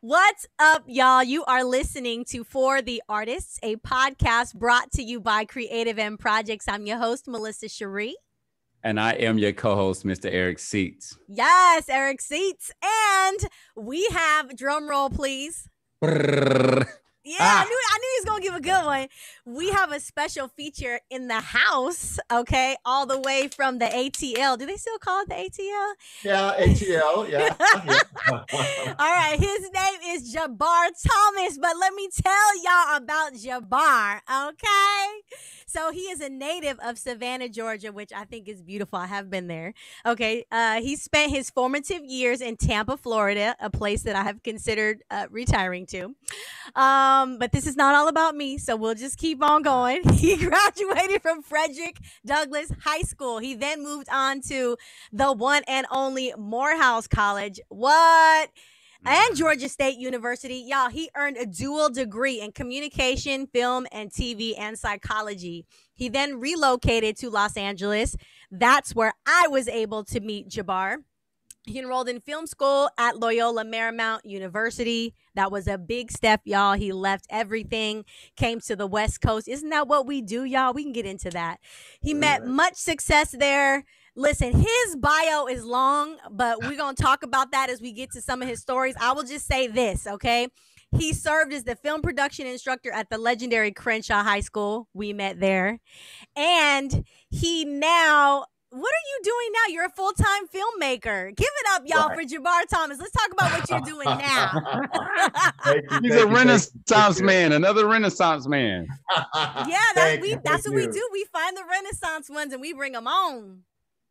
What's up, y'all? You are listening to For the Artists, a podcast brought to you by Creative M Projects. I'm your host, Melissa Cherie. And I am your co-host, Mr. Eric Seats. Yes, Eric Seats. And we have, drum roll, please. Yeah, I knew he was going to give a good one. We have a special feature in the house, okay, all the way from the ATL. Do they still call it the ATL? Yeah, ATL, yeah. All right, his name is Jabbar Thomas, but let me tell y'all about Jabbar, okay? So he is a native of Savannah, Georgia, which I think is beautiful. I have been there. Okay, he spent his formative years in Tampa, Florida, a place that I have considered retiring to. But this is not all about me, so we'll just keep on going. He graduated from Frederick Douglass High School. He then moved on to the one and only Morehouse College. What? And Georgia State University. Y'all, he earned a dual degree in communication, film, and TV and psychology. He then relocated to Los Angeles. That's where I was able to meet Jabbar. He enrolled in film school at Loyola Marymount University. That was a big step, y'all. He left everything, came to the West Coast. Isn't that what we do, y'all? We can get into that. He met much success there. Listen, his bio is long, but we're going to talk about that as we get to some of his stories. I will just say this, okay? He served as the film production instructor at the legendary Crenshaw High School. We met there. And he now... What are you doing now? You're a full-time filmmaker. Give it up, y'all, for Jabbar Thomas. Let's talk about what you're doing now. He's a Renaissance man, another Renaissance man. Yeah, that's what we do. We find the Renaissance ones and we bring them on.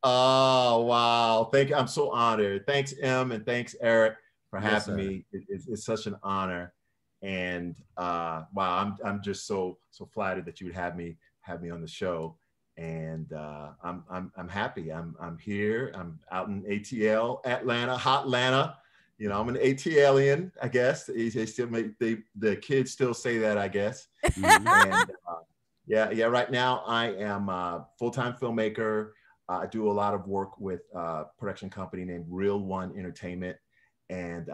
Oh, wow. Thank you. I'm so honored. Thanks, Em, and thanks, Eric, for having me. It's such an honor. And wow, I'm just so flattered that you would have me on the show. And I'm happy. I'm here. I'm out in ATL, Atlanta, hot Atlanta. You know, I'm an ATLian, I guess. They still the kids still say that, I guess. And yeah. Right now, I am a full-time filmmaker. I do a lot of work with a production company named Real One Entertainment, and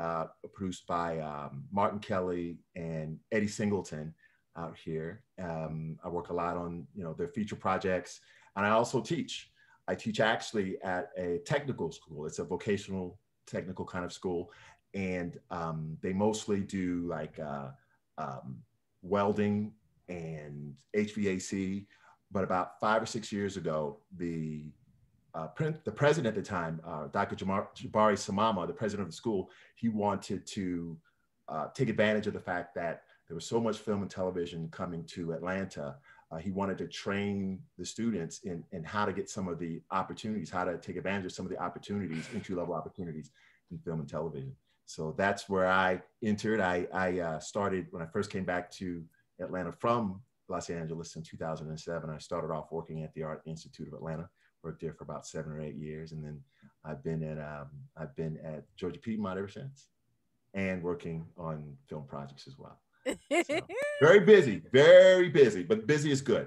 produced by Martin Kelly and Eddie Singleton out here. I work a lot on, their feature projects, and I also teach. I teach actually at a technical school. It's a vocational technical kind of school, and they mostly do like welding and HVAC. But about 5 or 6 years ago, the president at the time, Dr. Jabari Samama, the president of the school, he wanted to take advantage of the fact that there was so much film and television coming to Atlanta. He wanted to train the students in how to get some of the opportunities, how to take advantage of some of the opportunities, entry-level opportunities in film and television. So that's where I entered. I started when I first came back to Atlanta from Los Angeles in 2007. I started off working at the Art Institute of Atlanta, worked there for about 7 or 8 years. And then I've been at Georgia Piedmont ever since, and working on film projects as well. So, very busy, but busy is good.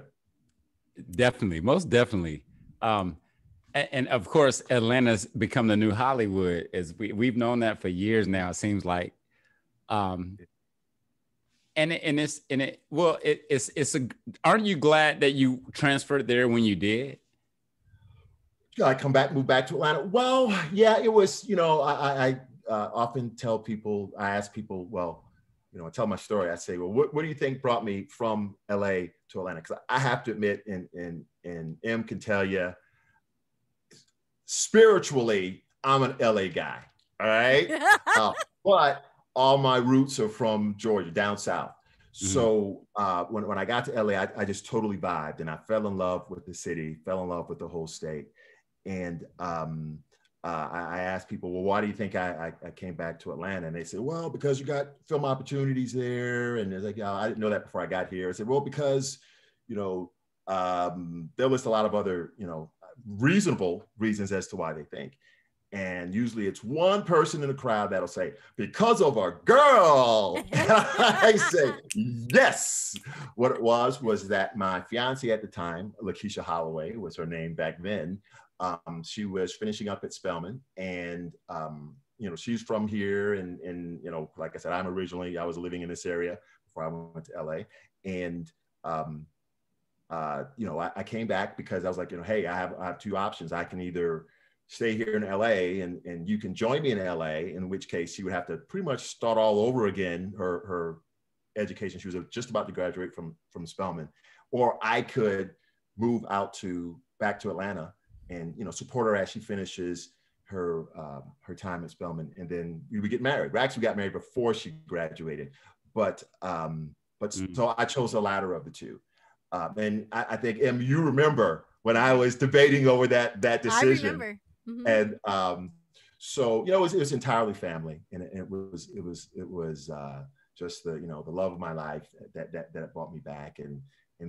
Definitely, most definitely. And of course, Atlanta's become the new Hollywood, as we've known that for years now, it seems like. Aren't you glad that you transferred there when you did? I move back to Atlanta. Well, yeah, it was, I often tell people, I ask people, well, I tell my story. I say, well, what do you think brought me from LA to Atlanta? Because I have to admit, and M can tell you, spiritually, I'm an LA guy. All right. But all my roots are from Georgia, down south. Mm-hmm. So when I got to LA, I just totally vibed, and I fell in love with the city, fell in love with the whole state. And I asked people, well, why do you think I came back to Atlanta? And they said, well, because you got film opportunities there. And it's like, I didn't know that before I got here. I said, well, because, they'll list a lot of other, reasonable reasons as to why they think. And usually it's one person in the crowd that'll say, because of our girl. And I say, yes. What it was that my fiance at the time, Lakeisha Holloway was her name back then. She was finishing up at Spelman, and she's from here, and like I said, I was living in this area before I went to LA, and I came back because I was like, hey, I have two options. I can either stay here in LA and you can join me in LA, in which case she would have to pretty much start all over again, her education. She was just about to graduate from Spelman, or I could move back to Atlanta and, support her as she finishes her time at Spelman. And then we would get married. We actually got married before she graduated, but so I chose the latter of the two. And I think, Em, you remember when I was debating over that decision. I remember. Mm-hmm. And so it was entirely family, and it was just the love of my life that brought me back, and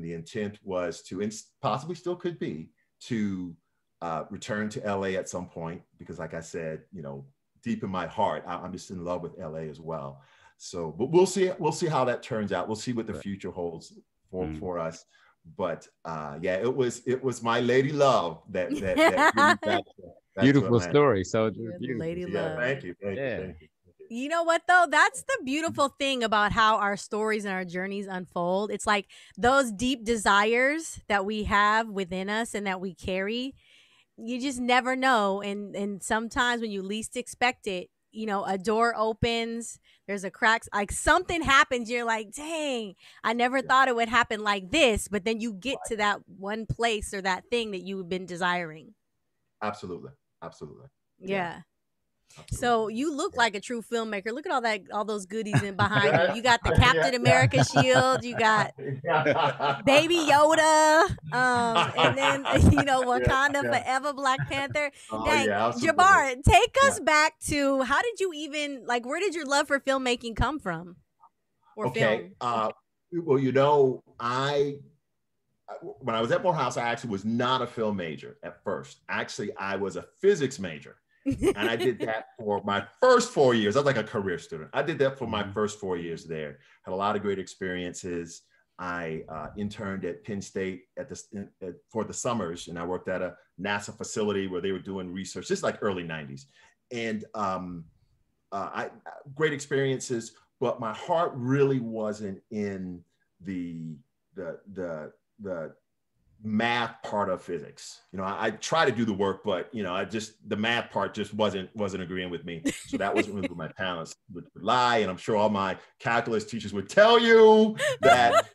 the intent was to, and possibly still could be, to return to LA at some point, because like I said, deep in my heart, I'm just in love with LA as well. So, but we'll see how that turns out. We'll see what the future holds for us. But it was my lady love that back beautiful story. So beautiful. Lady love. Thank you. You know what, though? That's the beautiful thing about how our stories and our journeys unfold. It's like those deep desires that we have within us and that we carry, you just never know. And sometimes when you least expect it, a door opens, there's a crack, like something happens. You're like, dang, I never thought it would happen like this. But then you get to that one place or that thing that you've been desiring. Absolutely. Yeah. So you look like a true filmmaker. Look at all those goodies in behind you. You got the Captain America shield. You got Baby Yoda. And then Wakanda Forever, Black Panther. Dang, Jabbar, take us back to, how did you even, where did your love for filmmaking come from? Or film? Well, when I was at Morehouse, I actually was not a film major at first. Actually, I was a physics major. And I did that for my first 4 years. I was like a career student. I did that for my first 4 years there. Had a lot of great experiences. I interned at Penn State for the summers, and I worked at a NASA facility where they were doing research, just like early 90s. And great experiences, but my heart really wasn't in the math part of physics. I try to do the work, but the math part just wasn't agreeing with me. So that wasn't really where my talents would lie. And I'm sure all my calculus teachers would tell you that,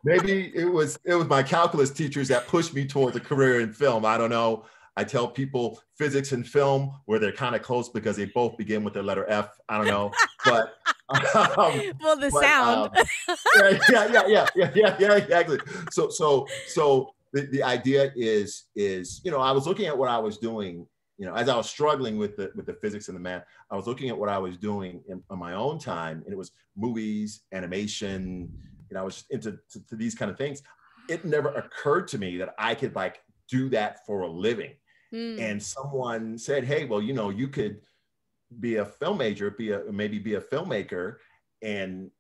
maybe it was my calculus teachers that pushed me towards a career in film. I don't know. I tell people physics and film, where they're kind of close because they both begin with the letter F. I don't know, but sound. Yeah, exactly. So the idea is, I was looking at what I was doing, as I was struggling with the physics and the math. I was looking at what I was doing on my own time, and it was movies, animation. I was into these kind of things. It never occurred to me that I could do that for a living. And someone said, hey, well, you could be a film major, maybe be a filmmaker. And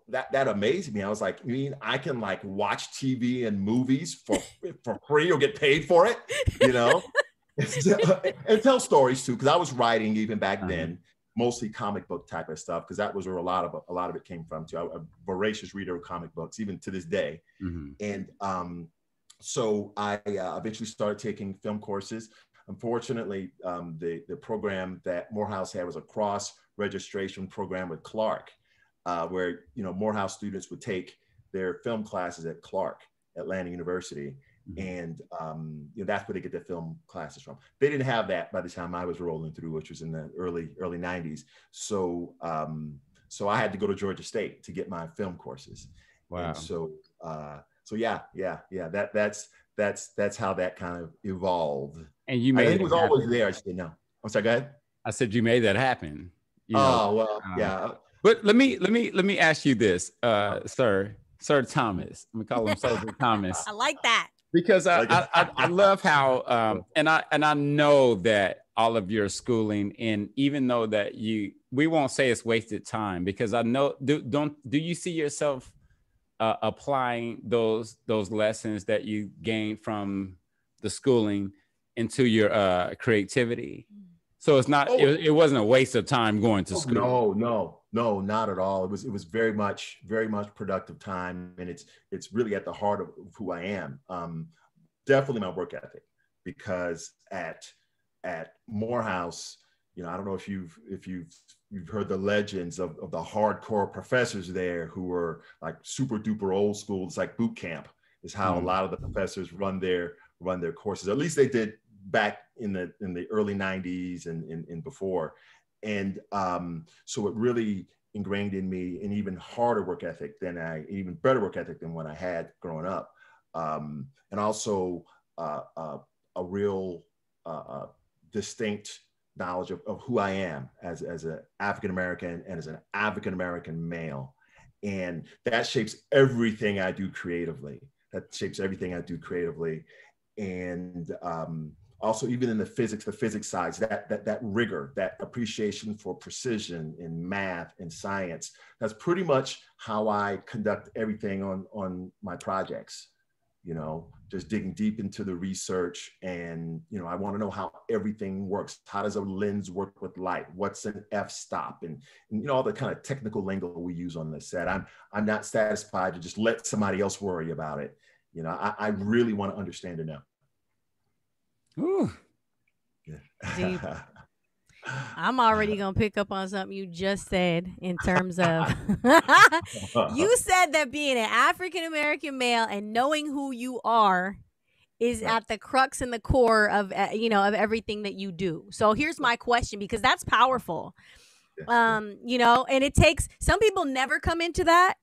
that amazed me. I was like, you mean I can watch TV and movies for free or get paid for it, and tell stories too, because I was writing even back then, mostly comic book type of stuff, because that was where a lot of it came from too. I'm a voracious reader of comic books, even to this day. And so I eventually started taking film courses. Unfortunately, the program that Morehouse had was a cross registration program with Clark, where Morehouse students would take their film classes at Clark, Atlanta University, and that's where they get their film classes from. They didn't have that by the time I was rolling through, which was in the early 90s. So I had to go to Georgia State to get my film courses. Wow. And so that's how that kind of evolved. And you made it was happen. Always there. I said no. I'm sorry. Go ahead. I said you made that happen. Yeah. But let me ask you this, Sir Thomas. Let me call him Sir Thomas. I like that because I love how and I know that all of your schooling, and even though that we won't say it's wasted time, because I know do you see yourself applying those lessons that you gained from the schooling into your creativity? So it's not, it wasn't a waste of time going to school. No, not at all. It was very much productive time. And it's really at the heart of who I am. Definitely my work ethic, because at Morehouse, I don't know if you've heard the legends of the hardcore professors there who were like super duper old school. It's like boot camp is how a lot of the professors run their courses. At least they did back in the early 90s and before. And so it really ingrained in me an even harder work ethic even better work ethic than what I had growing up. And also a real distinct knowledge of who I am as an African-American and as an African-American male. And that shapes everything I do creatively. And also, even in the physics sides, that rigor, that appreciation for precision in math and science, that's pretty much how I conduct everything on my projects. Just digging deep into the research, and I want to know how everything works. How does a lens work with light? What's an f-stop? And all the kind of technical lingo we use on the set. I'm not satisfied to just let somebody else worry about it. I really want to understand it now. Ooh. Deep. I'm already going to pick up on something you just said in terms of, you said that being an African-American male and knowing who you are is at the crux and the core of, of everything that you do. So here's my question, because that's powerful. And it takes, some people never come into that.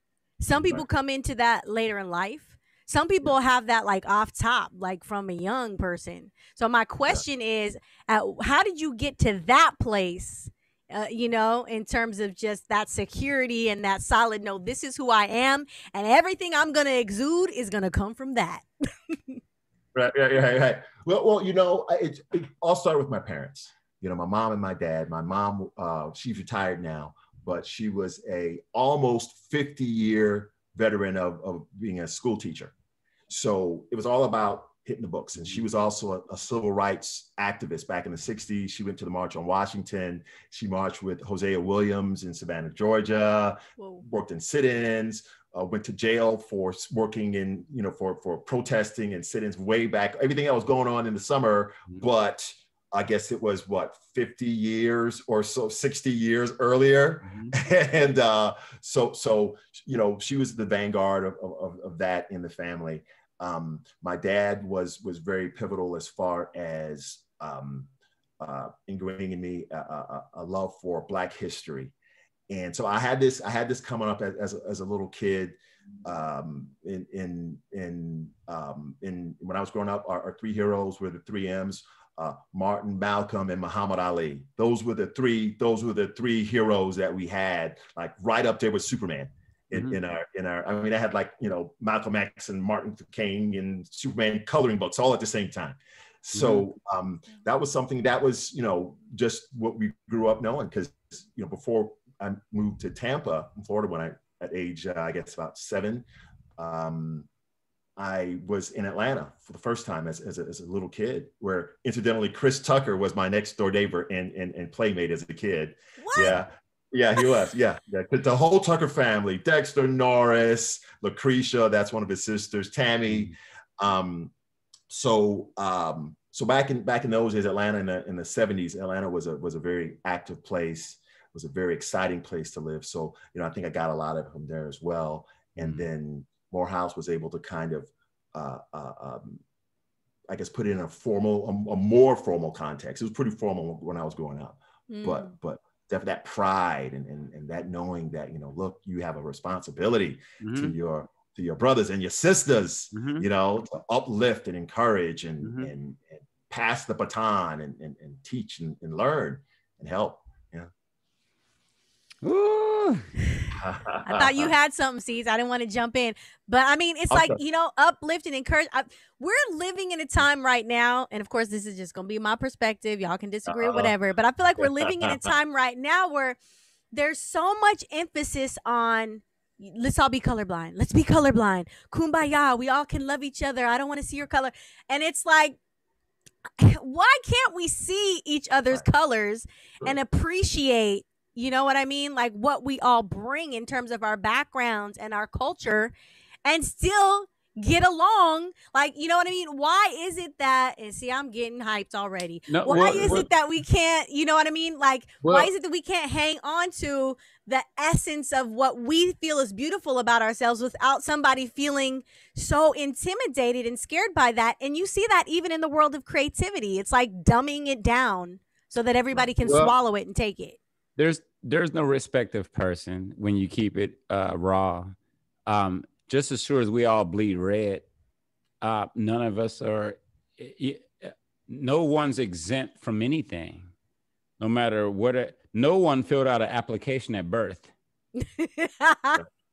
Some people come into that later in life. Some people have that like off top, like from a young person. So my question is, how did you get to that place, in terms of just that security and that solid, no, this is who I am, and everything I'm going to exude is going to come from that. Right. Well, it all started with my parents, my mom and my dad. My mom, she's retired now, but she was a almost 50-year veteran of being a school teacher. So it was all about hitting the books. And she was also a civil rights activist back in the 60s. She went to the March on Washington. She marched with Hosea Williams in Savannah, Georgia. Whoa. Worked in sit-ins, went to jail for working in, for protesting and sit-ins way back, everything that was going on in the summer. But I guess it was 50 years or so, 60 years earlier. And so, she was the vanguard of that in the family. My dad was very pivotal as far as ingraining in me a love for Black history. And so I had this coming up as a little kid. In when I was growing up, our three heroes were the three M's: Martin, Malcolm, and Muhammad Ali. Those were the three heroes that we had, like right up there with Superman. In our, I mean, I had like, Malcolm X and Martin Luther King and Superman coloring books all at the same time. So that was something that was, just what we grew up knowing. Because, before I moved to Tampa, in Florida, when at age, I guess about 7, I was in Atlanta for the first time as a little kid, where incidentally, Chris Tucker was my next door neighbor and playmate as a kid. What? Yeah, he was. Yeah. The whole Tucker family: Dexter, Norris, Lucretia, that's one of his sisters, Tammy. So back in those days, Atlanta in the 70s, Atlanta was a very active place, was a very exciting place to live. So, I think I got a lot of them there as well. And then Morehouse was able to kind of, I guess, put it in a more formal context. It was pretty formal when I was growing up, but that pride and that knowing that, look, you have a responsibility to your brothers and your sisters, to uplift and encourage and pass the baton and teach and learn and help. Yeah. Ooh. I thought you had something, Seeds. I didn't want to jump in, but I mean, it's like, uplift and encourage. We're living in a time right now, and of course, this is just going to be my perspective. Y'all can disagree or whatever, but I feel like we're living in a time right now where there's so much emphasis on, let's all be colorblind. Let's be colorblind. Kumbaya. We all can love each other. I don't want to see your color. And it's like, why can't we see each other's colors and appreciate, you know what I mean? Like what we all bring in terms of our backgrounds and our culture and still get along. Like, you know what I mean? Why is it that, and see, I'm getting hyped already. No, Why is it that we can't, you know what I mean? Like, why is it that we can't hang on to the essence of what we feel is beautiful about ourselves without somebody feeling so intimidated and scared by that? And you see that even in the world of creativity. It's like dumbing it down so that everybody can swallow it and take it. There's no respect of person when you keep it raw. Just as sure as we all bleed red, none of us are, no one's exempt from anything, no matter what. No one filled out an application at birth.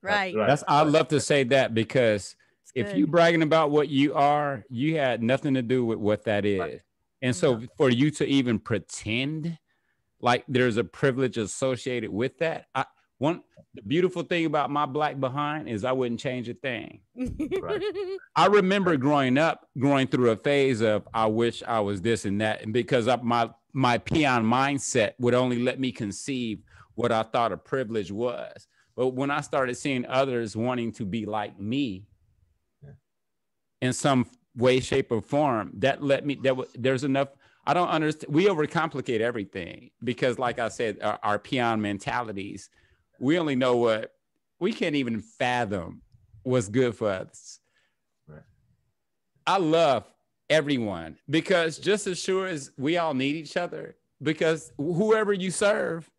Right. I love to say that, because if you're bragging about what you are, you had nothing to do with what that is. Right. And so for you to even pretend like there's a privilege associated with that, the beautiful thing about my black behind is I wouldn't change a thing. Right. I remember going through a phase of I wish I was this and that, and because my peon mindset would only let me conceive what I thought a privilege was. But when I started seeing others wanting to be like me in some way, shape, or form, that let me, there's enough. I don't understand. We overcomplicate everything because, like I said, our peon mentalities, we only know what we can't even fathom what's good for us. Right. I love everyone, because just as sure as we all need each other, because whoever you serve,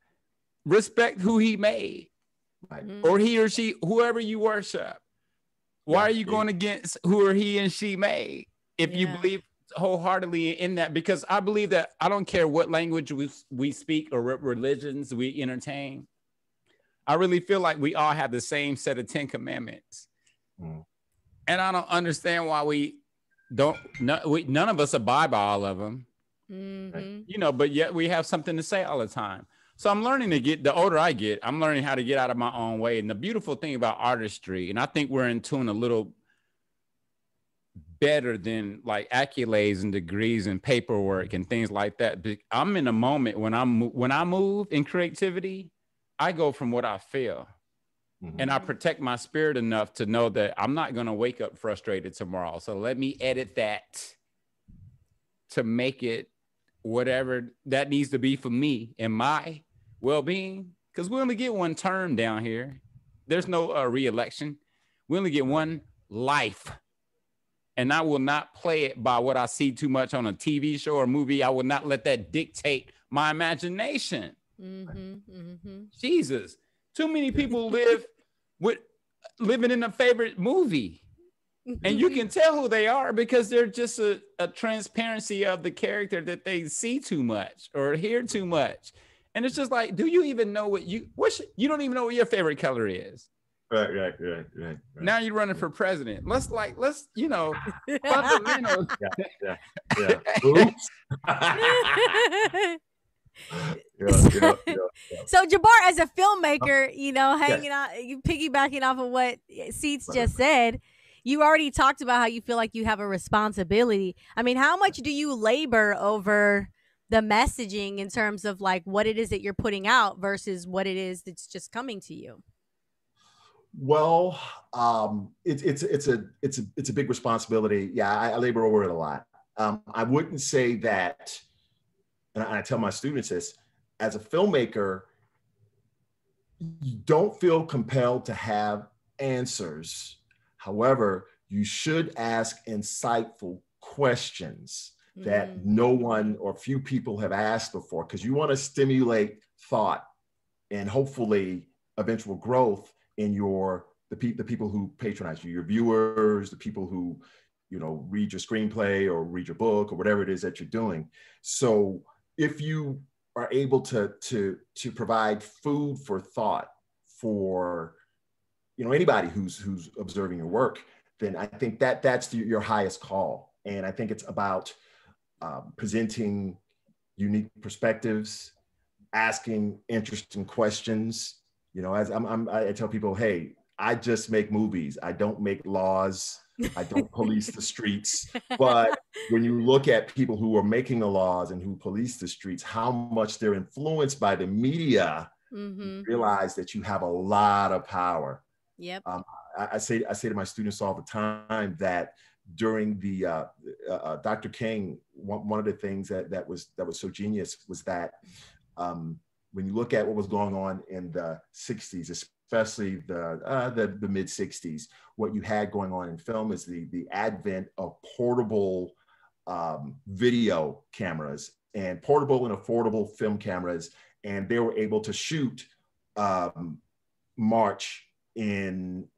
respect who he made, right. Or he or she, whoever you worship. Why are you going against who or he and she made if you believe wholeheartedly in that? Because I believe that I don't care what language we speak or what religions we entertain. I really feel like we all have the same set of 10 commandments. And I don't understand why none of us abide by all of them, you know, but yet we have something to say all the time. So I'm learning the older I get, I'm learning how to get out of my own way. And the beautiful thing about artistry, and I think we're in tune a little better than like accolades and degrees and paperwork and things like that. I'm in a moment when I move in creativity, I go from what I feel. And I protect my spirit enough to know that I'm not going to wake up frustrated tomorrow. So let me edit that to make it whatever that needs to be for me and my well-being. Because we only get one term down here. There's no re-election. We only get one life. And I will not play it by what I see too much on a TV show or movie. I will not let that dictate my imagination. Jesus. Too many people living in a favorite movie, and you can tell who they are because they're just a transparency of the character that they see too much or hear too much. And it's just like, do you even know you don't even know what your favorite color is? Right. Now you're running for president. Let's fundamental. Yeah. Oops. So Jabbar, as a filmmaker, you know, hanging out, you piggybacking off of what Seats just said, you already talked about how you feel like you have a responsibility. I mean, how much do you labor over the messaging in terms of like what it is that you're putting out versus what it is that's just coming to you? Well, it's a big responsibility. Yeah, I labor over it a lot. I wouldn't say that. And I tell my students this, as a filmmaker, you don't feel compelled to have answers. However, you should ask insightful questions that no one or few people have asked before, because you want to stimulate thought and hopefully eventual growth in the people who patronize you, your viewers, the people who, you know, read your screenplay or read your book or whatever it is that you're doing. So if you are able to provide food for thought for, you know, anybody who's observing your work, then I think that's your highest call. And I think it's about presenting unique perspectives, asking interesting questions. You know, as I tell people, hey, I just make movies. I don't make laws. I don't police the streets. But when you look at people who are making the laws and who police the streets, how much they're influenced by the media, you realize that you have a lot of power. Yep. I say to my students all the time that during the Dr. King, one of the things that was so genius was that when you look at what was going on in the 60s, especially the mid 60s, what you had going on in film is the advent of portable video cameras and portable and affordable film cameras. And they were able to shoot March in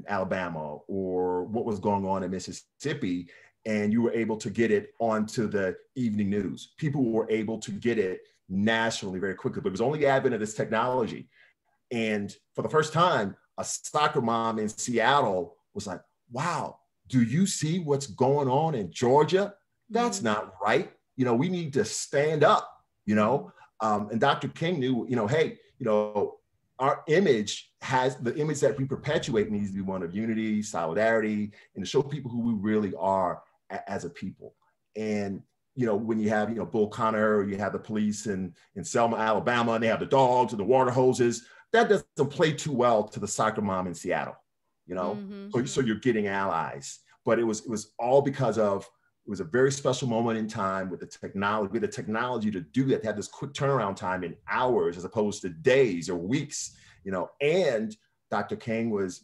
Alabama or what was going on in Mississippi, and you were able to get it onto the evening news. People were able to get it nationally very quickly, but it was only the advent of this technology. And for the first time, a soccer mom in Seattle was like, wow, do you see what's going on in Georgia? That's not right. You know, we need to stand up, you know? And Dr. King knew, you know, hey, you know, our image the image that we perpetuate needs to be one of unity, solidarity, and to show people who we really are as a people. And, you know, when you have, you know, Bull Connor, or you have the police in Selma, Alabama, and they have the dogs and the water hoses, that doesn't play too well to the soccer mom in Seattle, you know? So you're getting allies. But it was all because of, it was a very special moment in time with the technology to do that, to have this quick turnaround time in hours as opposed to days or weeks, you know. And Dr. King was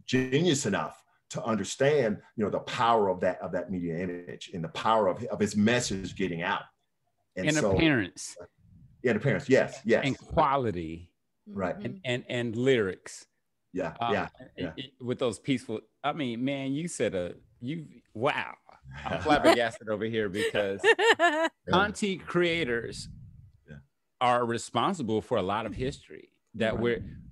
genius enough to understand, you know, the power of that media image and the power of his message getting out. And so, appearance. Yeah, appearance. Yes. And quality. Right. And lyrics. Yeah. With those peaceful, I mean, man, wow. I'm flabbergasted over here because content creators are responsible for a lot of history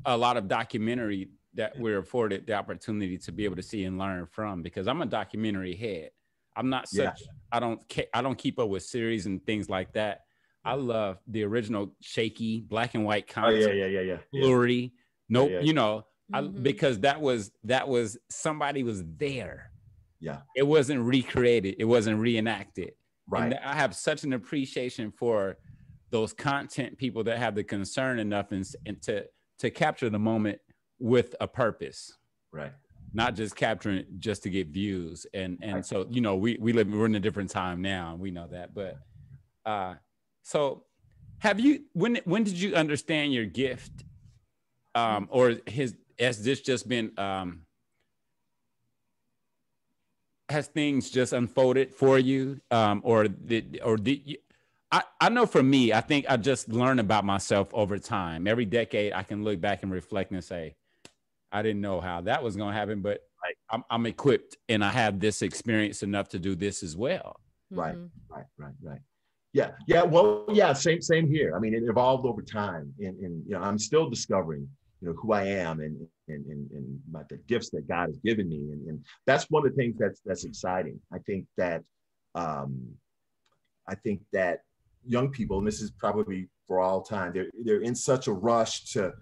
a lot of documentary that we're afforded the opportunity to be able to see and learn from, because I'm a documentary head. I'm not such, I don't keep up with series and things like that. I love the original shaky black and white content. Blurry. Nope. You know, because that was somebody was there. Yeah. It wasn't recreated. It wasn't reenacted. Right. And I have such an appreciation for those content people that have the concern enough and to capture the moment with a purpose. Right. Not just capturing it just to get views. And so, you know, we're in a different time now, and we know that. But so have you, when did you understand your gift? Or has this just been has things just unfolded for you? Or did you, I know for me, I think I just learned about myself over time. Every decade I can look back and reflect and say, I didn't know how that was going to happen, but I'm equipped and I have this experience enough to do this as well. Right. Yeah. Well, yeah, same here. I mean, it evolved over time, and you know, I'm still discovering, you know, who I am and the gifts that God has given me. And that's one of the things that's exciting. I think that young people, and this is probably for all time, they're in such a rush to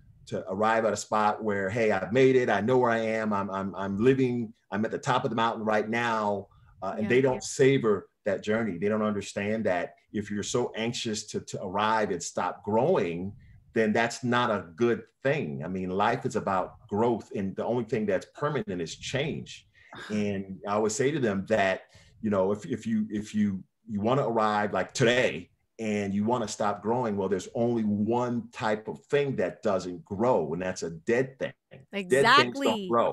arrive at a spot where, hey, I've made it. I know where I am. I'm living. I'm at the top of the mountain right now. And they don't savor that journey. They don't understand that if you're so anxious to arrive and stop growing, then that's not a good thing. I mean, life is about growth, and the only thing that's permanent is change. And I always say to them that, you know, if you want to arrive like today and you want to stop growing, well, there's only one type of thing that doesn't grow, and that's a dead thing. Exactly. Dead things don't grow,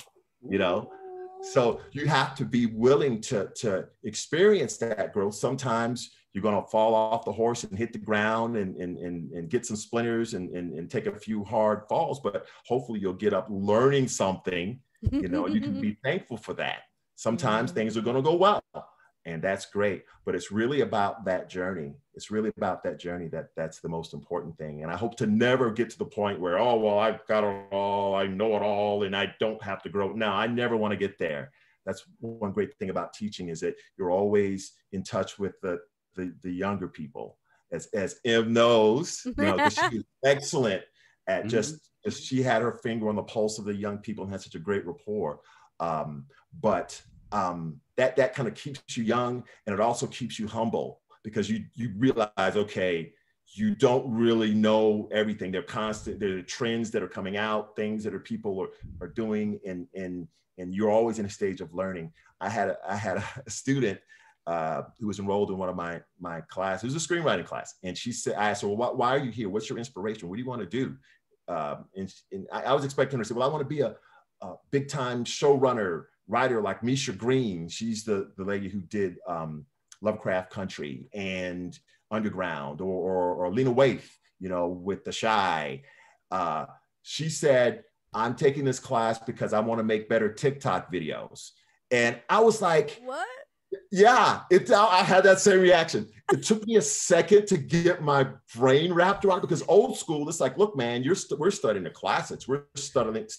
you know? So you have to be willing to experience that growth. Sometimes you're going to fall off the horse and hit the ground and get some splinters and take a few hard falls, but hopefully you'll get up learning something, you know, and you can be thankful for that. Sometimes things are going to go well, and that's great, but it's really about that journey. It's really about that journey that's the most important thing. And I hope to never get to the point where, oh, well, I've got it all, I know it all, and I don't have to grow. No, I never want to get there. That's one great thing about teaching, is that you're always in touch with the younger people, as Em knows, you know, because she is excellent at she had her finger on the pulse of the young people and had such a great rapport. But that kind of keeps you young, and it also keeps you humble, because you realize, okay, you don't really know everything. There are trends that are coming out, things that people are doing, and you're always in a stage of learning. I had a student who was enrolled in one of my classes. It was a screenwriting class, and I asked her, well, why are you here? What's your inspiration? What do you want to do? And I was expecting her to say, well, I want to be a big time showrunner, writer like Misha Green. She's the lady who did Lovecraft Country and Underground, or Lena Waithe, with The Shy. She said, I'm taking this class because I want to make better TikTok videos. And I was like, what? Yeah, I had that same reaction. It took me a second to get my brain wrapped around it, because old school, it's like, look, man, we're studying the classics. We're studying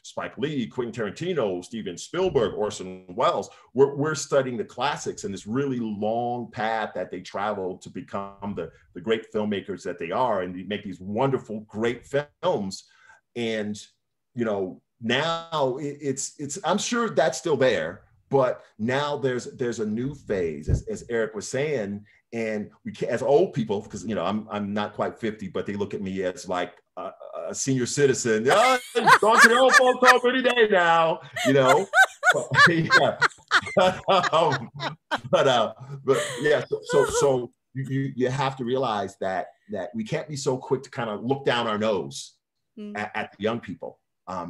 Spike Lee, Quentin Tarantino, Steven Spielberg, Orson Welles. We're studying the classics and this really long path that they travel to become the great filmmakers that they are, and they make these wonderful, great films. And now it's I'm sure that's still there. But now there's a new phase, as Eric was saying, and we can, as old people, because I'm not quite 50, but they look at me as like a senior citizen. Oh, going to the old folks home any day now, But yeah, so you have to realize that we can't be so quick to kind of look down our nose at the young people. I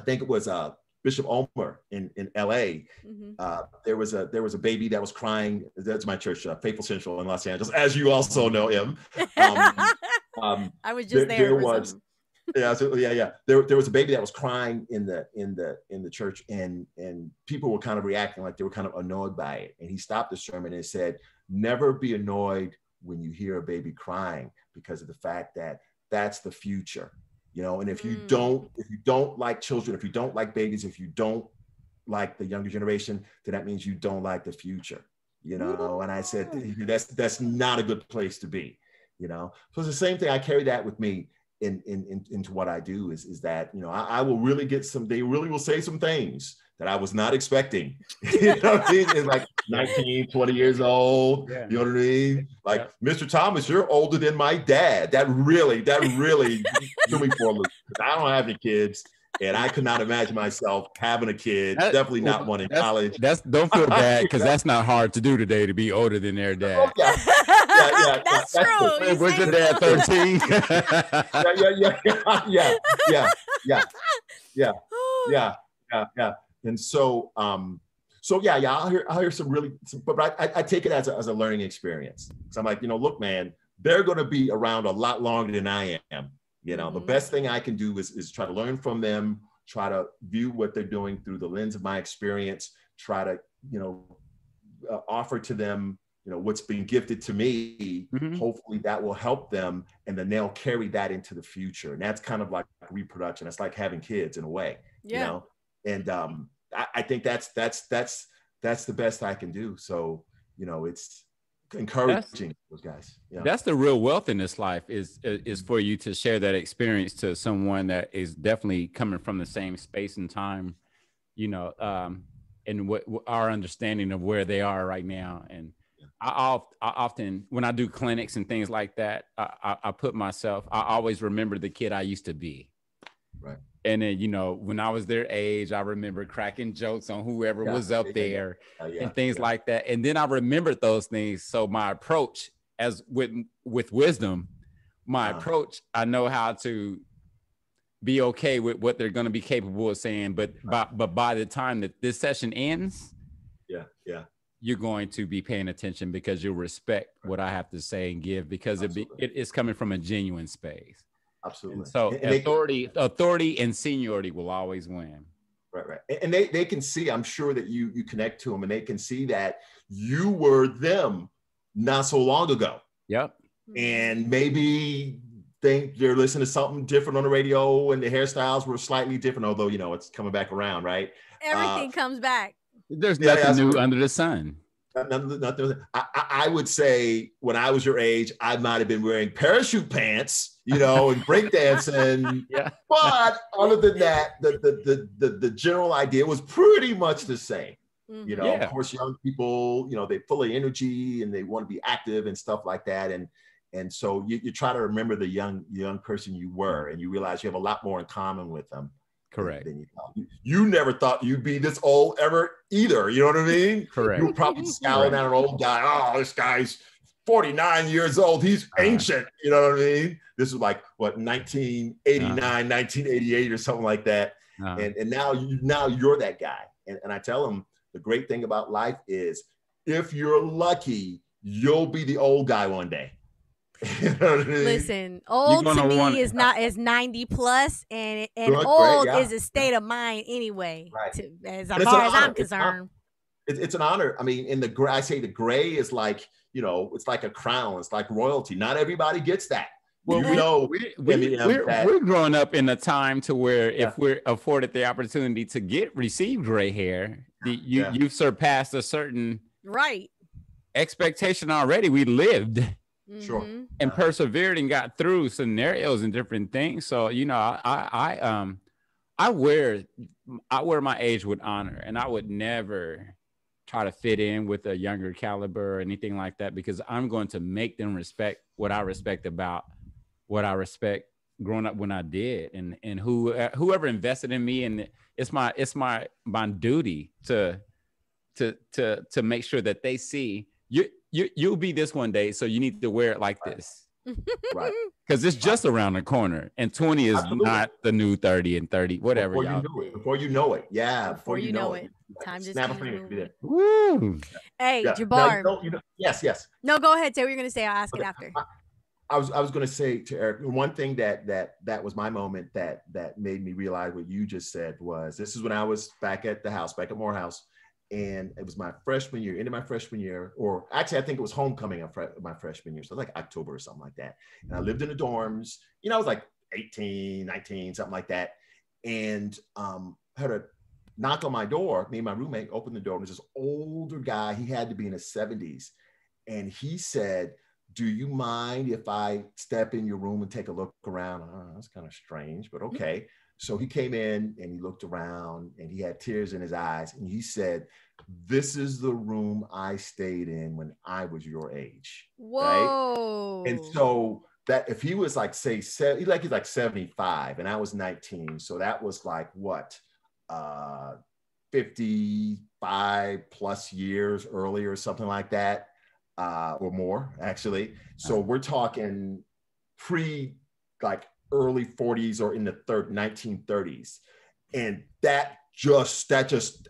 think it was Bishop Omer in LA. There was a baby that was crying. That's my church, Faithful Central in Los Angeles, as you also know him. I was just there. There was a baby that was crying in the church, and people were kind of reacting like they were kind of annoyed by it. And he stopped the sermon and said, "Never be annoyed when you hear a baby crying, because of the fact that that's the future." And if you don't like children, if you don't like babies, if you don't like the younger generation, then that means you don't like the future, And I said, that's not a good place to be, So it's the same thing. I carry that with me into what I do is that, I will really they really will say some things that I was not expecting. What I mean? It's like 19, 20 years old. Yeah. You know what I mean? Like, yeah. Mr. Thomas, you're older than my dad. That really threw me for a loop. I don't have any kids, and I could not imagine myself having a kid. Definitely not one in college. Don't feel bad, because that's not hard to do today, to be older than their dad. Yeah. That's true. Was your dad 13? Yeah. And so, I'll hear but I take it as a learning experience. So I'm like, look, man, they're going to be around a lot longer than I am. The best thing I can do is try to learn from them, try to view what they're doing through the lens of my experience, try to, offer to them, what's been gifted to me. Hopefully that will help them, and then they'll carry that into the future. And that's kind of like reproduction. It's like having kids in a way, And I think that's the best I can do. So, it's encouraging those guys. That's the real wealth in this life is for you to share that experience to someone that is definitely coming from the same space and time, and what our understanding of where they are right now. And I often, when I do clinics and things like that, I always remember the kid I used to be. Right. And then, when I was their age, I remember cracking jokes on whoever was up there and things like that. And then I remembered those things. So my approach, as with wisdom, approach, I know how to be okay with what they're going to be capable of saying. But by the time that this session ends, you're going to be paying attention, because you'll respect what I have to say and give, because it's coming from a genuine space. Absolutely. And so authority and seniority will always win. Right. And they can see, I'm sure that you connect to them, and they can see that you were them not so long ago. Yep. And maybe think they're listening to something different on the radio, and the hairstyles were slightly different, although, it's coming back around, right? Everything comes back. There's nothing new under the sun. I would say when I was your age, I might have been wearing parachute pants, you know, and breakdancing. Yeah. But other than that, the general idea was pretty much the same. Mm-hmm. You know, of course, young people, you know, they're full of energy and they want to be active and stuff like that. And so you try to remember the young person you were, and you realize you have a lot more in common with them. Correct. Than you never thought you'd be this old ever either. You know what I mean? Correct. You were probably scowling at an old guy. Oh, this guy's 49 years old. He's ancient. You know what I mean? This is like what 1989, 1988 or something like that. And now you're that guy. And I tell them the great thing about life is if you're lucky, you'll be the old guy one day. You know what I mean? Listen, old to me is 90 plus, and Good, old great, yeah. is a state of mind anyway. Right. As far as I'm concerned, it's an honor. I mean, in the I say the gray is like, you know, it's like a crown. It's like royalty. Not everybody gets that. Well, we're growing up in a time to where if we're afforded the opportunity to receive gray hair, you've surpassed a certain expectation already. We lived. Sure. And persevered and got through scenarios and different things. So, you know, I wear my age with honor, and I would never try to fit in with a younger caliber or anything like that, because I'm going to make them respect what I respect about what I respect growing up when I did, and whoever invested in me. And it's my duty to make sure that they see you'll be this one day, so you need to wear it like this. Right. Because it's just around the corner, and 20 is not the new 30 and 30, whatever. Before you know it. Yeah. Before you know it. Time just snap a finger. Woo. Hey, Jabbar. Now, yes. No, go ahead. Say what you're going to say. I'll ask it after. I was going to say to Eric, one thing that was my moment that made me realize what you just said was, this is when I was back at Morehouse. And it was my freshman year, into my freshman year, or actually, I think it was homecoming of my freshman year. So it was like October or something like that. And I lived in the dorms, you know, I was like 18, 19, something like that. And heard a knock on my door. Me and my roommate opened the door, and there's this older guy. He had to be in his 70s. And he said, "Do you mind if I step in your room and take a look around?" That's kind of strange, but okay. So he came in and he looked around and he had tears in his eyes. And he said, "This is the room I stayed in when I was your age." Whoa. Right? And so that if he was like, say, he's like 75 and I was 19. So that was like what, 55 plus years earlier or something like that, or more actually. So we're talking early 40s or in the 1930s. And that just,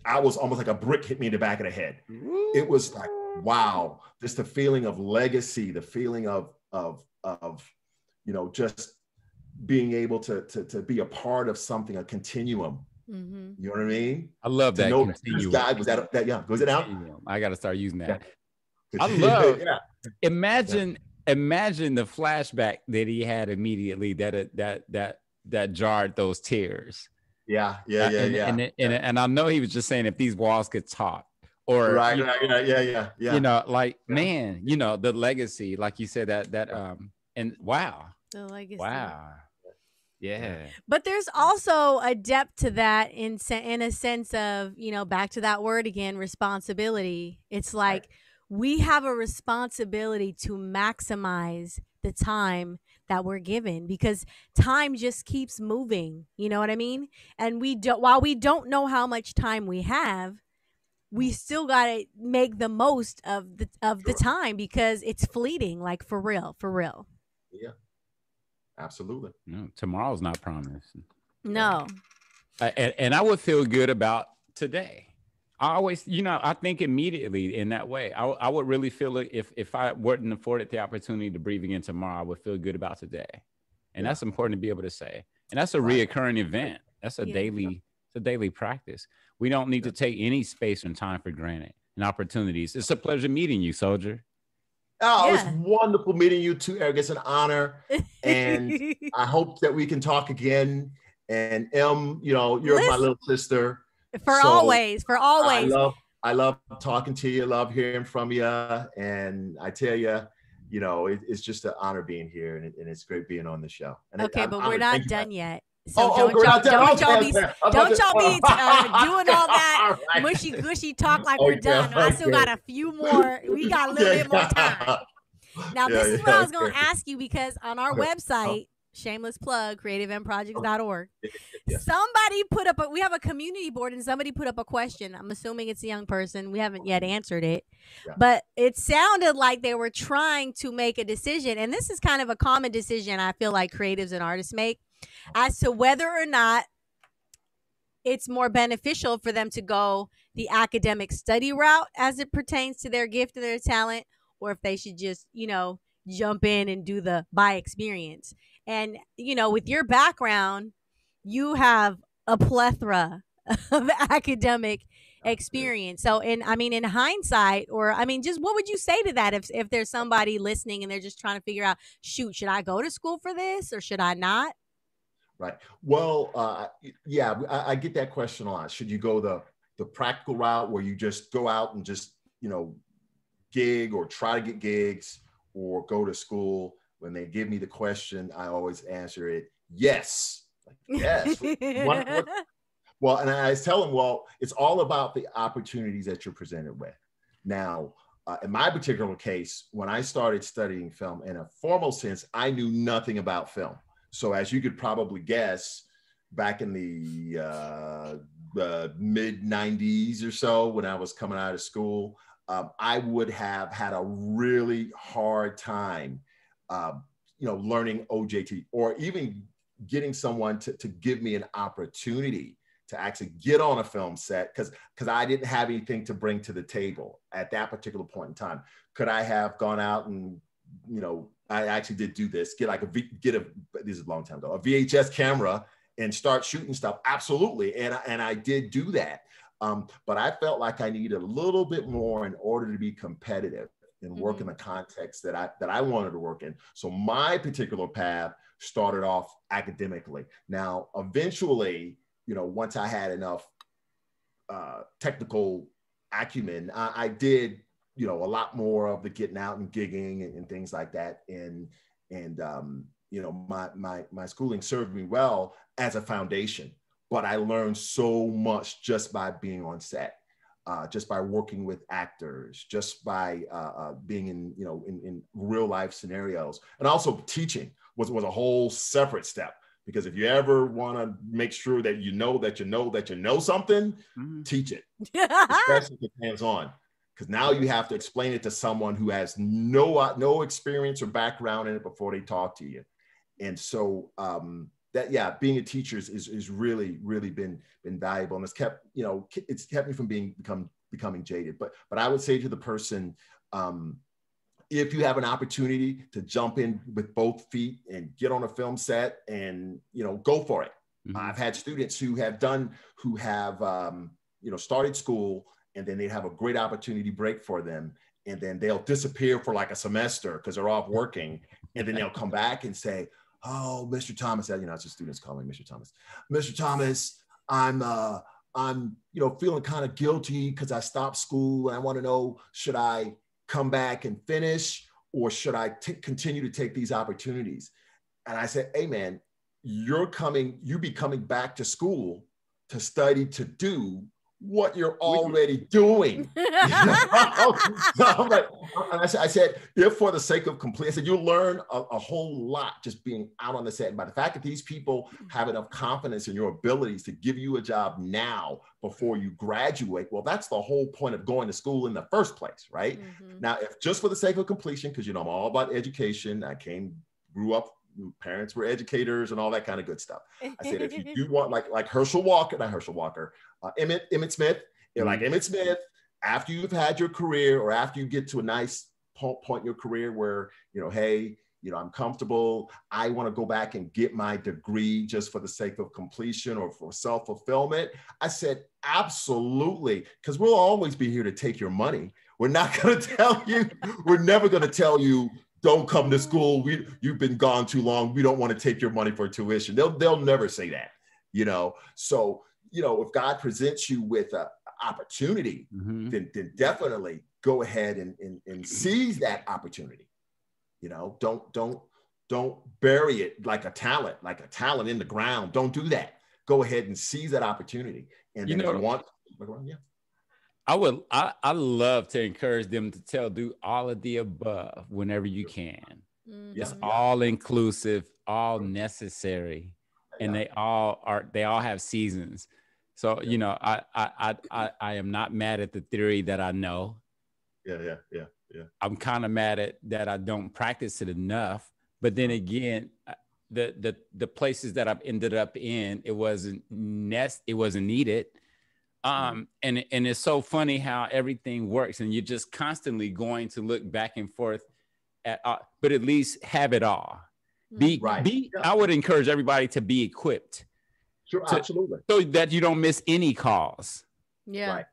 I was almost like a brick hit me in the back of the head. It was like, wow, just the feeling of legacy, the feeling of, you know, just being able to be a part of something, a continuum. Mm-hmm. You know what I mean? I love that. This guy was that goes it out? I got to start using that. Yeah. I love, Imagine the flashback that he had immediately that jarred those tears. Yeah. And I know he was just saying if these walls could talk, or yeah. You know, like man, you know, the legacy, like you said, and wow, the legacy. Wow. Yeah. But there's also a depth to that in a sense of, you know, back to that word again, responsibility. It's like we have a responsibility to maximize the time that we're given, because time just keeps moving. You know what I mean? And while we don't know how much time we have, we still got to make the most of the time, because it's fleeting, like for real. Yeah. Absolutely. No, tomorrow's not promised. No. And I would feel good about today. I always, you know, I think immediately in that way. I would really feel it if I weren't afforded the opportunity to breathe again tomorrow, I would feel good about today. And that's important to be able to say. And that's a reoccurring event. That's a daily practice. We don't need to take any space and time for granted and opportunities. It's a pleasure meeting you, Soldier. Oh, It's wonderful meeting you too, Eric. It's an honor. And I hope that we can talk again. And you know, you're my little sister. For always. I I love talking to you, love hearing from you. And I tell you, it's just an honor being here, and it's great being on the show. And Okay, I'm but we're honored. not Thank you, done man. yet. So We're not done. don't y'all be Okay. doing all that All right. mushy gushy talk like we're done. I still got a few more. We got a little bit more time. Now, this is what I was going to ask you, because on our website, shameless plug, creativeendprojects.org, Yes. somebody put up we have a community board, and somebody put up a question. I'm assuming it's a young person. We haven't yet answered it, but it sounded like they were trying to make a decision. And this is kind of a common decision I feel like creatives and artists make, as to whether or not it's more beneficial for them to go the academic study route as it pertains to their gift and their talent, or if they should just, jump in and do the by experience. And, with your background, you have a plethora of academic experience. So, in hindsight, or just what would you say to that if there's somebody listening and they're just trying to figure out, shoot, should I go to school for this or should I not? Right. Well, I get that question a lot. Should you go the practical route where you just go out and just, gig or try to get gigs, or go to school? When they give me the question, I always answer it, yes. Yes. Well, and I tell them, well, it's all about the opportunities that you're presented with. Now, in my particular case, when I started studying film in a formal sense, I knew nothing about film. So as you could probably guess, back in the mid 90s or so, when I was coming out of school, I would have had a really hard time, learning OJT, or even getting someone to give me an opportunity to actually get on a film set, because I didn't have anything to bring to the table at that particular point in time. Could I have gone out and, I actually did do this, this is a long time ago, a VHS camera and start shooting stuff? Absolutely. And I did do that. But I felt like I needed a little bit more in order to be competitive and work in the context that I wanted to work in. So my particular path started off academically. Now, eventually, once I had enough technical acumen, I did, a lot more of the getting out and gigging and things like that. And my schooling served me well as a foundation. But I learned so much just by being on set, just by working with actors, just by being in real life scenarios. And also teaching was a whole separate step, because if you ever want to make sure that you know something, teach it, especially if it's hands-on. Because now you have to explain it to someone who has no experience or background in it before they talk to you. And so being a teacher is really, really been valuable, and it's kept me from becoming jaded. But I would say to the person, if you have an opportunity to jump in with both feet and get on a film set, and go for it. I've had students who have started school, and then they have a great opportunity break for them, and then they'll disappear for like a semester because they're off working, and then they'll come back and say, "Oh, Mr. Thomas," it's the students calling me Mr. Thomas. "Mr. Thomas, I'm feeling kind of guilty because I stopped school, and I want to know, should I come back and finish, or should I continue to take these opportunities?" And I said, "Hey man, you be coming back to school to study, to do what you're already doing." I said, if for the sake of complete, I said, you'll learn a whole lot just being out on the set. And by the fact that these people have enough confidence in your abilities to give you a job now before you graduate, well, that's the whole point of going to school in the first place, right? Now, if just for the sake of completion, because I'm all about education, grew up, parents were educators and all that kind of good stuff. I said, if you do want like Emmett Smith, like Emmett Smith, after you've had your career, or after you get to a nice point in your career where, hey, I'm comfortable, I want to go back and get my degree just for the sake of completion or for self-fulfillment. I said, absolutely, because we'll always be here to take your money. We're not going to tell you, we're never going to tell you, don't come to school, you've been gone too long, we don't want to take your money for tuition. They'll never say that, So, if God presents you with opportunity, Mm-hmm. then definitely go ahead and seize that opportunity. You know, don't bury it like a talent in the ground. Don't do that. Go ahead and seize that opportunity. And then if you want, yeah. I love to encourage them to do all of the above whenever you can. Mm-hmm. It's all inclusive, all necessary, and they all have seasons. So, you know, I am not mad at the theory that I know. Yeah. I'm kind of mad at that I don't practice it enough. But then again, the places that I've ended up in, it wasn't needed. And it's so funny how everything works, and you're just constantly going to look back and forth at, but at least have it all. I would encourage everybody to be equipped. Sure, absolutely. So that you don't miss any calls. Yeah.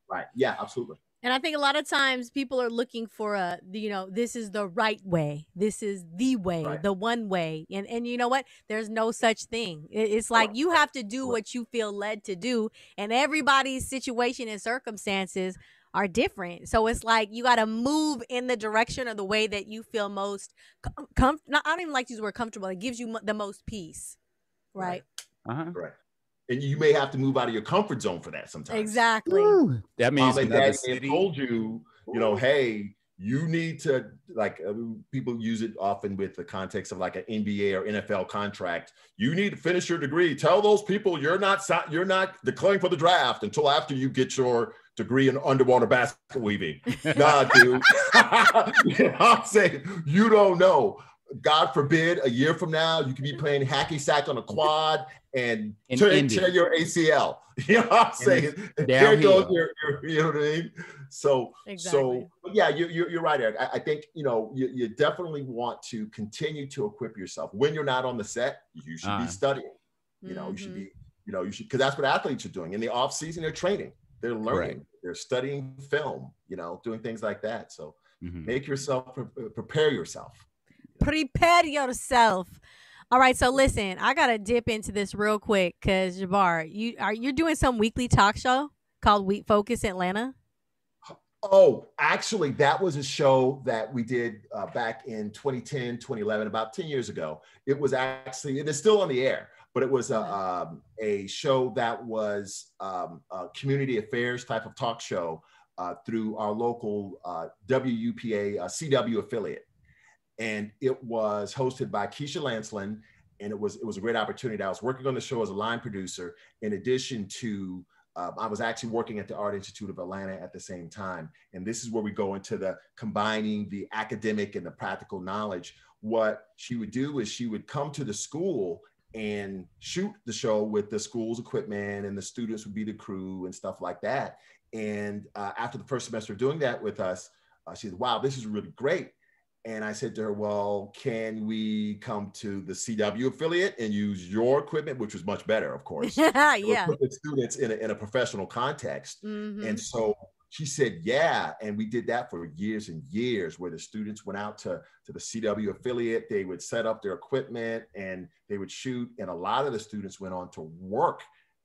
Right. Yeah, absolutely. And I think a lot of times people are looking for this is the right way. This is the way, the one way. And you know what? There's no such thing. It's like you have to do what you feel led to do. And everybody's situation and circumstances are different. So it's like you got to move in the direction or the way that you feel most comfortable. I don't even like to use the word comfortable. It gives you the most peace. Right. Right. And you may have to move out of your comfort zone for that sometimes. Exactly. Ooh, that means Mom and Dad told you, hey, you need to, like, people use it often with the context of like an NBA or NFL contract. You need to finish your degree. Tell those people you're not declaring for the draft until after you get your degree in underwater basket weaving. Nah, dude. You know what I'm saying? You don't know. God forbid, a year from now, you could be playing hacky sack on a quad and tear your ACL. You know what I'm saying? There goes your, you know what I mean? So yeah, you're right, Eric. I think, you definitely want to continue to equip yourself. When you're not on the set, you should be studying. You should be, because that's what athletes are doing. In the off season, they're training, they're learning, they're studying film, doing things like that. So make yourself, prepare yourself. Prepare yourself. All right, so listen, I gotta dip into this real quick because Jabbar, you're doing some weekly talk show called Week Focus Atlanta. Oh, actually, that was a show that we did back in 2010, 2011, about 10 years ago. It was actually, and it's still on the air, but it was a show that was a community affairs type of talk show through our local WUPA CW affiliate. And it was hosted by Keisha Lancelin, and it was a great opportunity. I was working on the show as a line producer, in addition to I was actually working at the Art Institute of Atlanta at the same time. And this is where we go into the combining the academic and the practical knowledge. What she would do is she would come to the school and shoot the show with the school's equipment, and the students would be the crew and stuff like that. And after the first semester of doing that with us, she said, "Wow, this is really great." And I said to her, "Well, can we come to the CW affiliate and use your equipment," which was much better, of course. Yeah. Put the students in a professional context. And so she said, yeah. And we did that for years and years, where the students went out to the CW affiliate. They would set up their equipment and they would shoot. And a lot of the students went on to work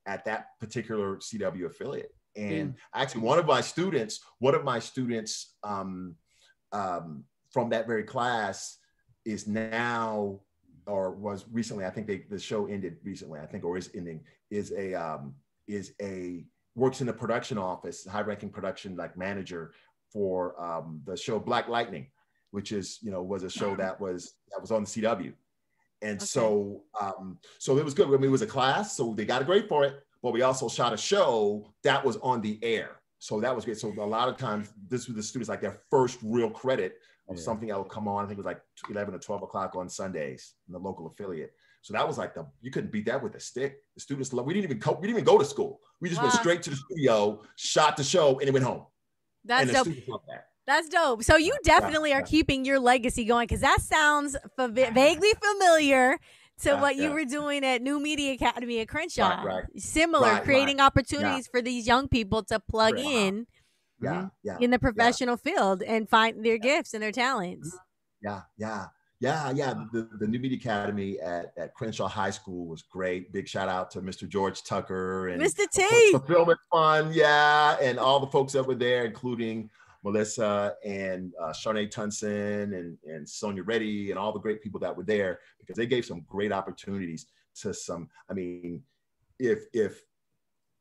at that particular CW affiliate. And actually, one of my students, from that very class is now, or was recently, I think the show ended recently, I think, or is ending, works in the production office, high-ranking production production for the show Black Lightning, which is, was a show that was on the CW. And so it was good. I mean, it was a class, so they got a grade for it, but we also shot a show that was on the air. So that was great. So a lot of times, this was the students, like their first real credit of something that would come on. I think it was like 11 or 12 o'clock on Sundays in the local affiliate. So that was like you couldn't beat that with a stick. The students, we didn't even go to school. We just went straight to the studio, shot the show, and it went home. That's dope. That's dope. So you definitely are keeping your legacy going, because that sounds vaguely familiar to what you were doing at New Media Academy at Crenshaw. Similar, creating opportunities for these young people to plug in in the professional field and find their gifts and their talents. Yeah. Yeah. The New Media Academy at Crenshaw High School was great. Big shout out to Mr. George Tucker and Mr. T. Of course, Fulfillment Fund, and all the folks that were there, including Melissa and Sharnae Tunson and Sonia Reddy and all the great people that were there, because they gave some great opportunities to some. I mean, if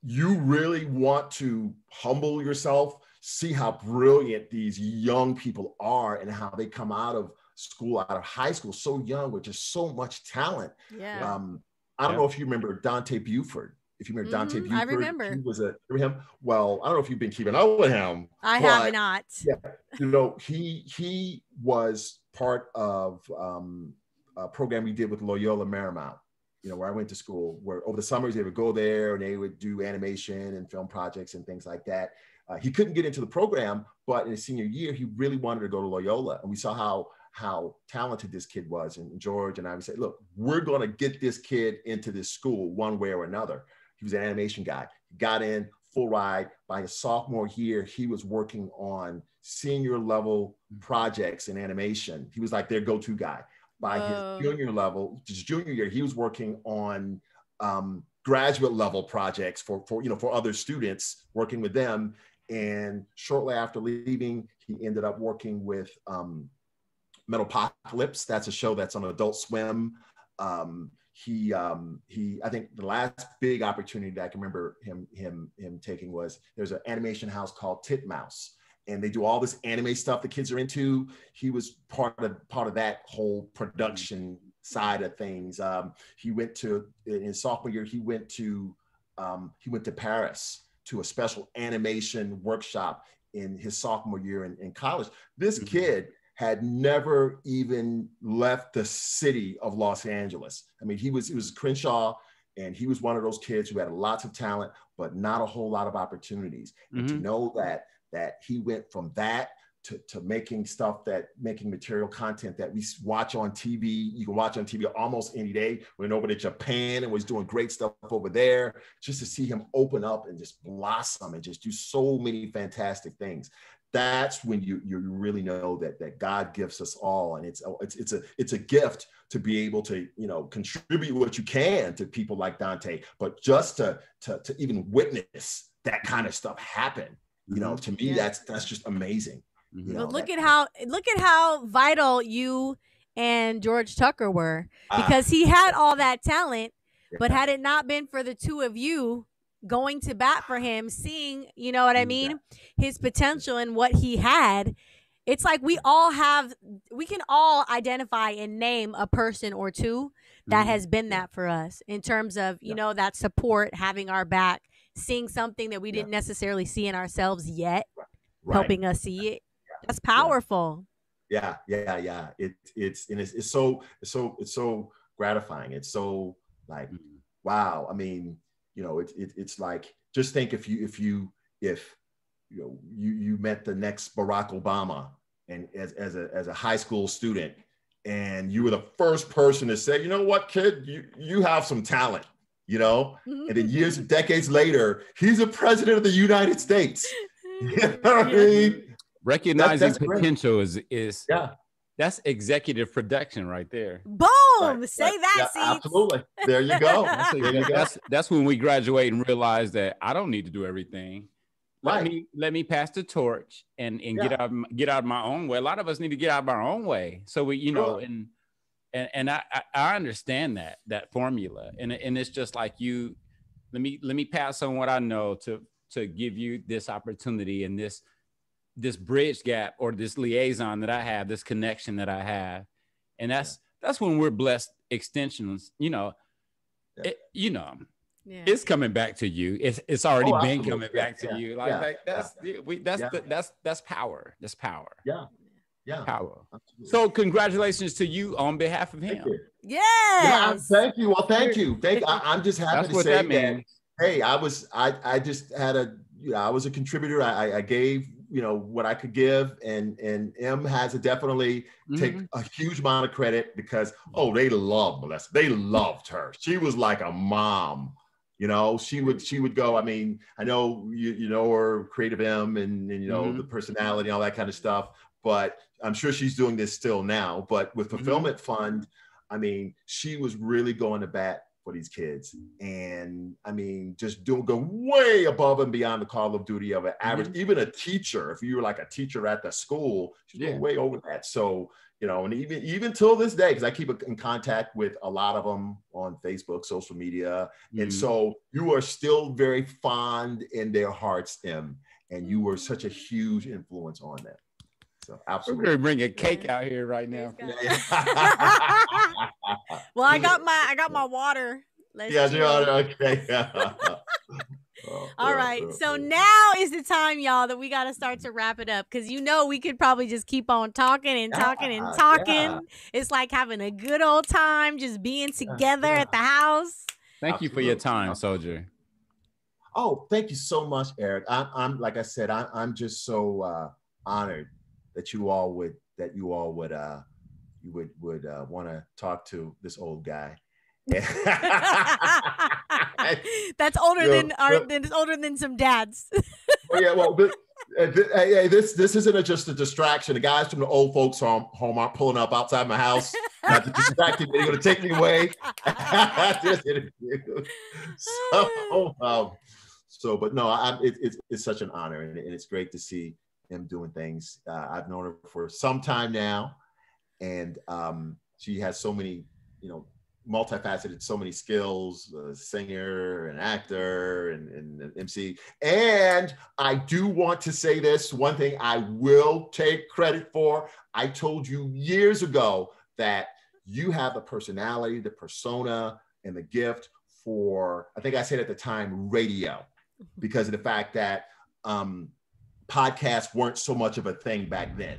you really want to humble yourself, see how brilliant these young people are and how they come out of school, out of high school, so young with just so much talent. Yeah. I don't know if you remember Dante Buford. If you remember Dante Buford, I remember. He was him. Well, I don't know if you've been keeping up with him. I have not. Yeah, he was part of a program we did with Loyola Marymount, where I went to school, where over the summers they would go there and they would do animation and film projects and things like that. He couldn't get into the program, but in his senior year, he really wanted to go to Loyola. And we saw how talented this kid was. And George and I would say, look, we're going to get this kid into this school one way or another. He was an animation guy. He got in full ride. By his sophomore year, he was working on senior level projects in animation. He was like their go-to guy. By his junior year, he was working on graduate level projects for other students, working with them. And shortly after leaving, he ended up working with Metalopocalypse. That's a show that's on Adult Swim. I think the last big opportunity that I can remember him taking was, there's an animation house called Titmouse, and they do all this anime stuff the kids are into. He was part of that whole production side of things. He went to, in his sophomore year, he went to Paris to a special animation workshop in his sophomore year in college. This kid had never even left the city of Los Angeles. I mean, he was Crenshaw, and he was one of those kids who had lots of talent, but not a whole lot of opportunities. And to know that he went from that to making material content that we watch on TV. You can watch on TV almost any day. Went over to Japan and was doing great stuff over there. Just to see him open up and just blossom and just do so many fantastic things. That's when you really know that God gifts us all, and it's a gift to be able to contribute what you can to people like Dante, but just to even witness that kind of stuff happen, to me that's just amazing. But look at how vital you and George Tucker were, because he had all that talent, but had it not been for the two of you going to bat for him, seeing, I mean, his potential and what he had, it's like we can all identify and name a person or two that has been that for us in terms of, that support, having our back, seeing something that we didn't necessarily see in ourselves yet, helping us see it. That's powerful. Yeah. It's so gratifying. It's so like, wow. I mean, it's like, just think if you met the next Barack Obama, and as a high school student, and you were the first person to say, you know what, kid, you have some talent, and then decades later, he's the president of the United States. You know what I mean? Recognizing potential is that's executive production right there. Boom! Say that, Seeds. Absolutely. There you go. That's when we graduate and realize that I don't need to do everything. Let me pass the torch and get out of my own way. A lot of us need to get out of our own way. So we, and I understand that formula, and it's just like let me pass on what I know to give you this opportunity and this bridge gap or this liaison that I have, this connection that I have. And that's when we're blessed extensions, it's coming back to you. It's already been coming back to you. That's power. That's power. Yeah. Power. Absolutely. So congratulations to you on behalf of him. Yes. Thank you. Well, thank you. I'm just happy to say that, hey, I was a contributor. I gave what I could give, and M has to definitely take a huge amount of credit, because they loved Melissa. They loved her. She was like a mom. She would go. I mean, I know you know her, Creative M, and the personality, all that kind of stuff. But I'm sure she's doing this still now, but with Fulfillment Fund, I mean, she was really going to bat for these kids. And I mean, just go way above and beyond the call of duty of an average, even a teacher. If you were like a teacher at the school, she's going way over that. So, you know, and even till this day, because I keep in contact with a lot of them on Facebook, social media. And so you are still very fond in their hearts, Em, and you were such a huge influence on them. So absolutely. We're gonna bring a cake out here right now. Well, I got my water. Okay. All right. So now is the time, y'all, that we got to start to wrap it up, because you know we could probably just keep on talking and talking and talking. Yeah. It's like having a good old time, just being together at the house. Thank you for your time, Soldier. Oh, thank you so much, Eric. I'm like I said, I'm just so honored that you all would want to talk to this old guy. That's older than some dads. Oh yeah, well, this isn't just a distraction. The guys from the old folks home aren't pulling up outside my house not to distract me. They're going to take me away. But no, it's such an honor, and it's great to see him doing things. I've known her for some time now, and she has so many, multifaceted, so many skills, a singer, an actor, and an MC. And I do want to say this, one thing I will take credit for. I told you years ago that you have the personality, the persona, and the gift for, I think I said at the time, radio, because of the fact that podcasts weren't so much of a thing back then,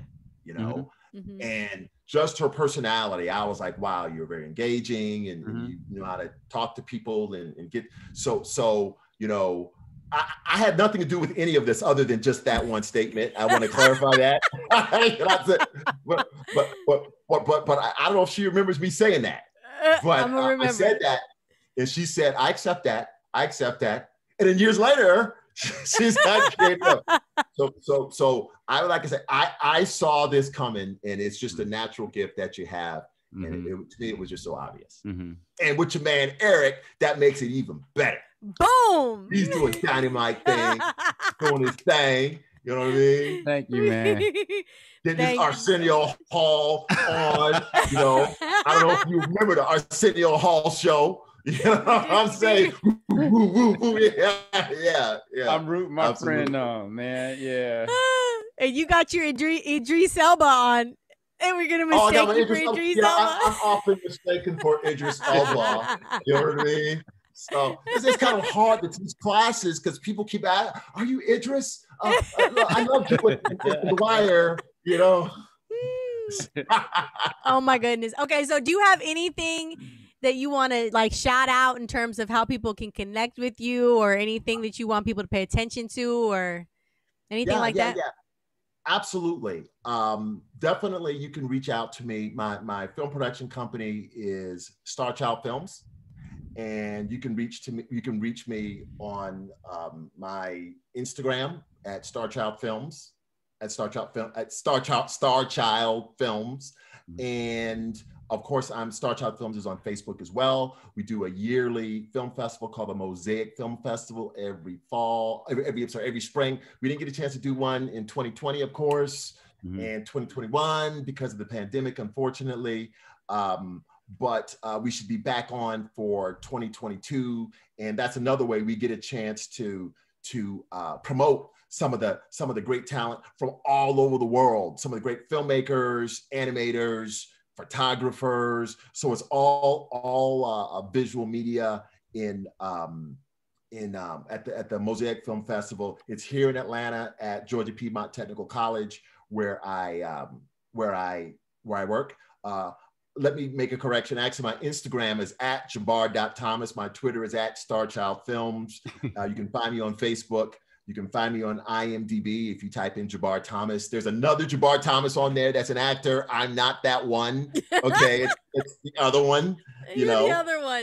and just her personality, I was like, wow, you're very engaging, and you know how to talk to people and get, so I had nothing to do with any of this other than just that one statement. I want to clarify that. but I don't know if she remembers me saying that, but I said that, and she said, I accept that. And then years later, she's not gave up. So I would like to say, I saw this coming, and it's just a natural gift that you have. And to me, it was just so obvious. And with your man, Eric, that makes it even better. Boom! He's doing dynamite thing, doing his thing. You know what I mean? Thank you, man. Then this Arsenio Hall on, I don't know if you remember the Arsenio Hall show. You know what I'm saying? Yeah. I'm rooting my friend on, man. Yeah. And you got your Idris Elba on. And we're going to mistake you for Idris Elba. I'm often mistaken for Idris Elba. You know what I mean? So it's kind of hard to teach classes because people keep asking, are you Idris? I love you with The Wire, Oh, my goodness. Okay, so do you have anything that you want to shout out in terms of how people can connect with you, or anything that you want people to pay attention to, or anything that? Yeah, absolutely. Definitely, you can reach out to me. My film production company is Starchild Films, and you can reach me on my Instagram at Starchild Films, Starchild Films, and of course, Starchild Films is on Facebook as well. We do a yearly film festival called the Mosaic Film Festival every spring. We didn't get a chance to do one in 2020, of course, and 2021 because of the pandemic, unfortunately. But we should be back on for 2022, and that's another way we get a chance to promote some of the great talent from all over the world. Some of the great filmmakers, animators, photographers. So it's all visual media at the Mosaic Film Festival. It's here in Atlanta at Georgia Piedmont Technical College, where I work. Let me make a correction. Actually, my Instagram is at Jabbar.Thomas. My Twitter is at Starchild Films. You can find me on Facebook. You can find me on IMDb if you type in Jabbar Thomas. There's another Jabbar Thomas on there that's an actor. I'm not that one. Okay, it's the other one. The other one.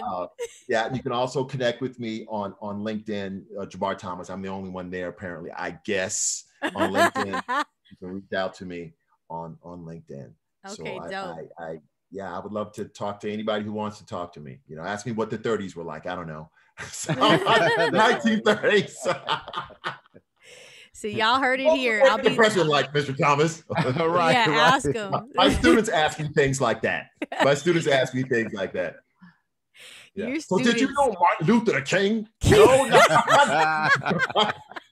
Yeah, you can also connect with me on LinkedIn, Jabbar Thomas. I'm the only one there, apparently, I guess, on LinkedIn. You can reach out to me. on LinkedIn. Okay, So dope. I would love to talk to anybody who wants to talk to me. You know, ask me what the 30s were like. I don't know. 1930s. So y'all heard it here. I'll be the president, like Mr. Thomas. Right. Yeah, right. ask him. My students ask me things like that. Yeah. Your So did you students- know Martin Luther the King? No,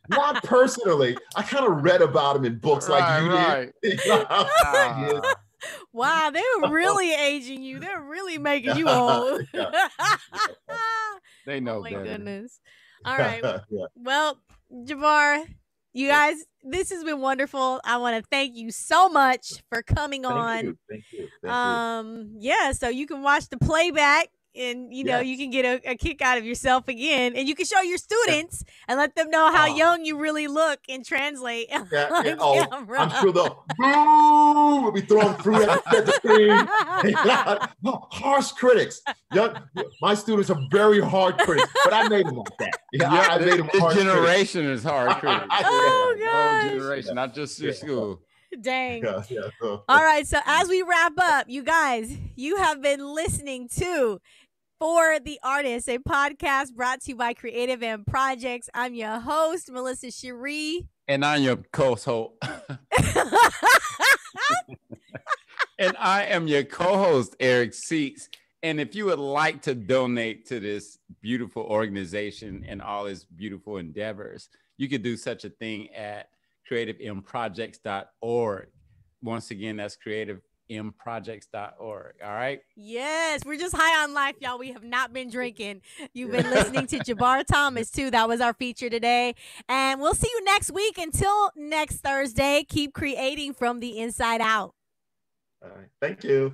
not personally. I kind of read about him in books like you did. Wow, they were really aging you. They're really making you old. They know Oh my better. goodness. All right. Yeah. Well, Jabbar, you guys, this has been wonderful. I want to thank you so much for coming on. Thank you. Yeah, so you can watch the playback and you know you can get a kick out of yourself again, and you can show your students and let them know how young you really look and translate. Oh, I'm sure they'll we'll be throwing fruit at the screen. Harsh critics. My students are very hard critics, but I made them like that. I made them hard generation is hard critics. Oh, The gosh. whole generation, not just your school. Dang. All right, so as we wrap up, you guys, you have been listening to For the Artist, a podcast brought to you by Creative M Projects. I'm your host, Melissa Cherie. And I'm your co-host. And I am your co-host, Eric Seats. And if you would like to donate to this beautiful organization and all its beautiful endeavors, you could do such a thing at creativemprojects.org. Once again, that's creativemprojects.org. All right. Yes, we're just high on life, y'all. We have not been drinking. You've been listening to Jabbar Thomas, too. That was our feature today. And we'll see you next week. Until next Thursday, keep creating from the inside out. right. Thank you.